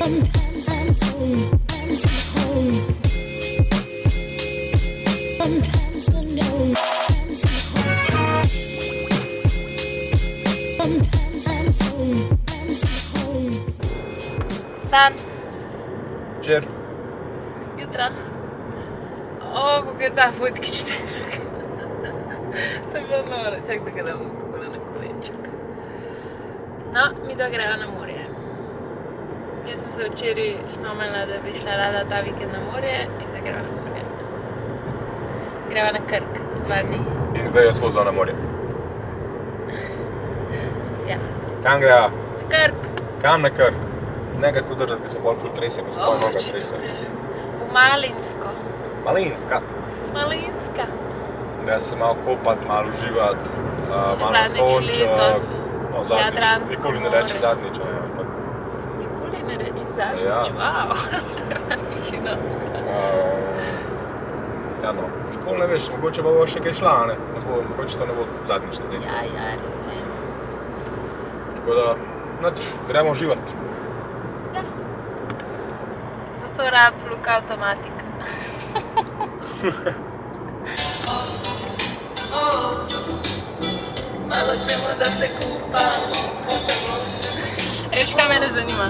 Sometimes I'm so home. Sometimes I know I'm so home. Sometimes I'm so home. Dan, Večer. jutra. O, kako je ta fotkič težak. To je bilo noro, čak da ga damo tako na kolenček. No, mi da greva na morje. Jaz sem se včeraj spomnila, da bi šla rada ta vikend na morje in zdaj greva na morje. Greva na Krk za 2 dni. In zdaj jaz vozil na morje. Ja. Kam greva? Na Krk. Kam na Krk? Nekako držati, ker se bolj ful trese, ko se bolj noga če to trese. težak. V Malinsko. Malinska. Malinska. Da se malo kopat, malo uživat, malo zadnjič sonček. letos. No, zadnjič. Jadransko Nikoli ne more. reči zadnjič, ne, ampak. Nikoli ne reči zadnjič, Ja. wow. To je pa nekaj novega. Ja no, nikoli ne veš, mogoče bo še kaj šla, ne? Mogoče to ne bo zadnjič na dnevi. Ja, res je. Tako da, nič, gremo uživat. Ja. Zato rab Luka Automatik. Malo ćemo da se kupamo, hoćemo. Veš, kaj mene zanima?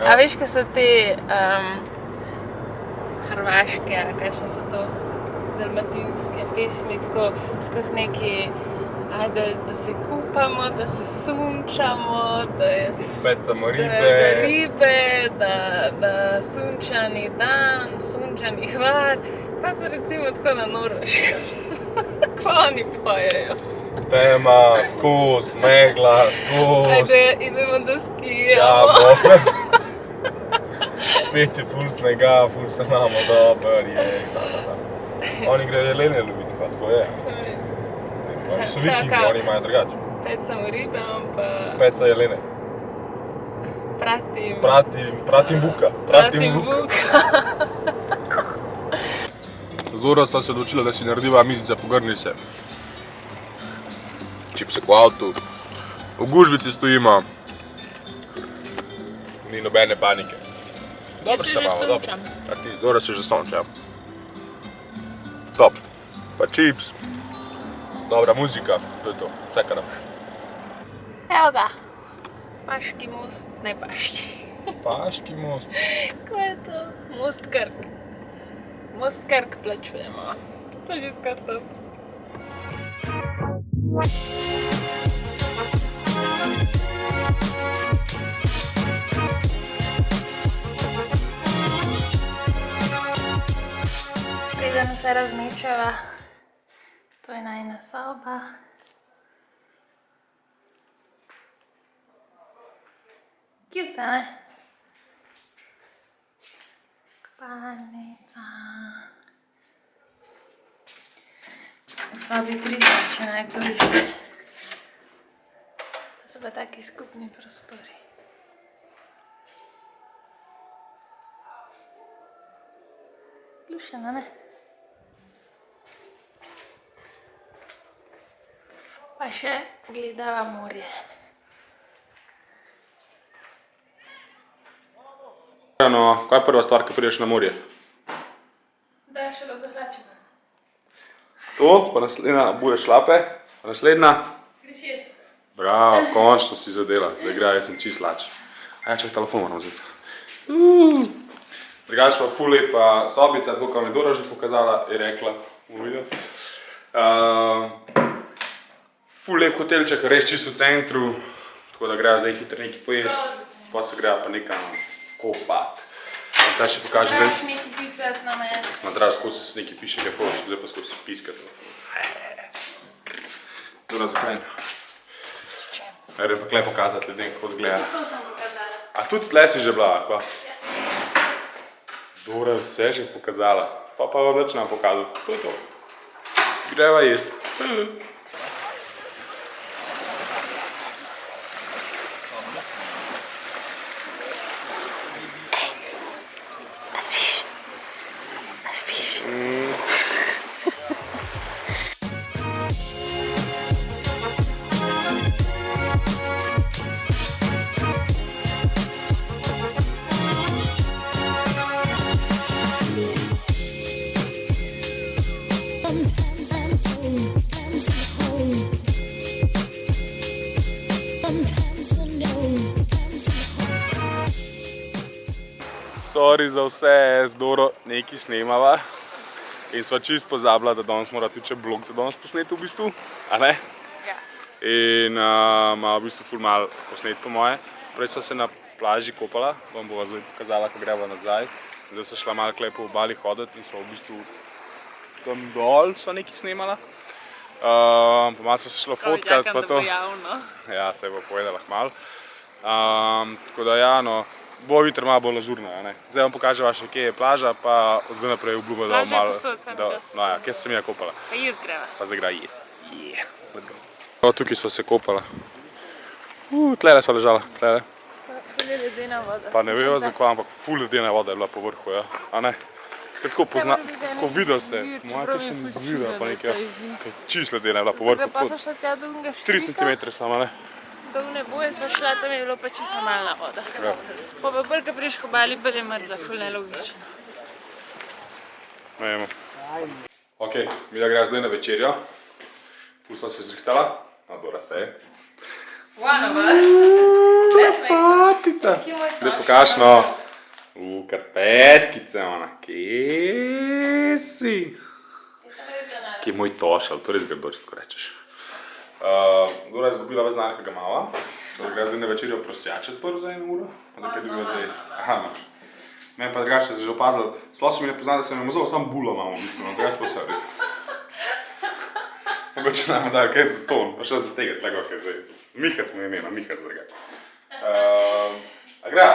A veš, kaj so te hrvaške, a kakšne so to dalmatinske pesmi, tako skozi neki, ajde, da se kupamo, da se sunčamo, Pecamo da ribe. ribe, da sunčani dan, sunčani hvar. Kaj so recimo tako na Norveškem? Kaj oni pojejo? Tema, skos, megla, skos. Ajde, idemo da skijamo. Jamo. Spet je ful snega, ful se imamo dober, jej, da. Oni grejo jelene loviti, pa tako je. Oni so vikingi, Taka. oni imajo drugače. Pecamo ribe, pa Peca jelene. Pratim vuka. pratim vuka. Zora sta se odločila, da si narediva mizice, pogrni se. Čipse v avtu. V gužvici stojimo. Ni nobene panike. Dobro se se že imamo, dobro. sončam. A ti, Zora se že sonča, ja. Top. Pa čips. Dobra muzika, to je to. Vse, kar napiš. Evo ga. Paški most, ne Paški. Paški most. Kaj je to? Most Krk. Most Krk plačujemo. Smo že s karto. Preden se razmečeva, to je najina soba. Cute, ne? Spalnica. V sobi 3 če najkolišče. To so pa taki skupni prostori. Lušeno, ne? Pa še gledava morje. No, kaj je prva stvar, ko prideš na morje? Da je šele zahlačeno. To, pa naslednja, budeš šlape, pa naslednja. Greš jaz. Bravo, končno si zadela, da igra, jaz sem čist lač. A ja, čak telefon moram vzeti. Drugač pa ful lepa sobica, tako kot mi je Dora že pokazala, je rekla v videu. Ful lep hotelček, res čist v centru, tako da grejo zdaj hitro nekaj pojesti, pa se grejo pa nekam kopat. Zdaj še pokažem zdaj. Moraš nekaj pisati na mene. Madraž skozi nekaj piše, kaj foš, zdaj pa skozi piska telefon. Dora zaklenja. Ere pa tle pokazati ljudem, kako zgleda. To sem pokazala. A tudi tle si že bila, pa? Dora vse že pokazala, pa vam več nam pokazal. To je to. Greva jesti. Sorry za vse, z Doro nekaj snemava. In sva čist pozabila, da danes mora tudi še blog za danes posneti v bistvu, a ne? Ja. In ima v bistvu ful malo posnet po moje. Prej sva se na plaži kopala, vam bova zdaj pokazala, ko greva nazaj. Zdaj sva šla malo po obali hoditi in sva v bistvu tam dol sva nekaj snemala. Pa malo sva se šla fotkat pa to. Ja, se bo povedala malo. Tako da ja, no, bo jutri malo bolj ažurno, ne. Zdaj vam pokaževa še, kje je plaža, pa od zdaj naprej obljubo, da Plaža je malo... posod, samo da so- No ja, kje sem ja kopala. Pa jaz greva. Pa zdaj gre jesti. Yeah, let's go. Tukaj sva se kopala. Tlele sva ležala, tlele. Ful je ledena voda. Pa ne veva zakaj, ampak ful ledena voda je bila po vrhu, ja. A ne? Tako pozna, ko videl se, moja kakšen zvira, pa nekaj, čist ledena je bila po vrhu. Tukaj pa so šla tja do unga 4 cm samo, ne? Do une boje sva šla, tam je bilo pa čisto normalna voda. Ja. Pa pa brka priš k obali, bolj je mrzla, ful nelogično. Ne vemo. Ok, mi da greva zdaj na večerjo. Ful sva se zrihtala. Dora se je. One of us. Patica! Zdaj pokaž, no. Karpetkice, ona. Kje si? Ki je moj tošal, to res grdo, če tako rečeš. Dora je zgubila ves denar, ki ga imava. Torej gre zdaj na večerjo prosjačet prvo za 1 uro, pa nekaj drugega za jesti. Aha, imaš. Meni pa drugače se že opazil, sploh se mi ne pozna, da se mi mazalo, samo bulo imamo v bistvu, no drugače pa vse res. Mogoče nam dajo kaj za ston, pa še za tega, tlego kaj za jesti. Mihac mu je imena, Mihac drugače. A gre?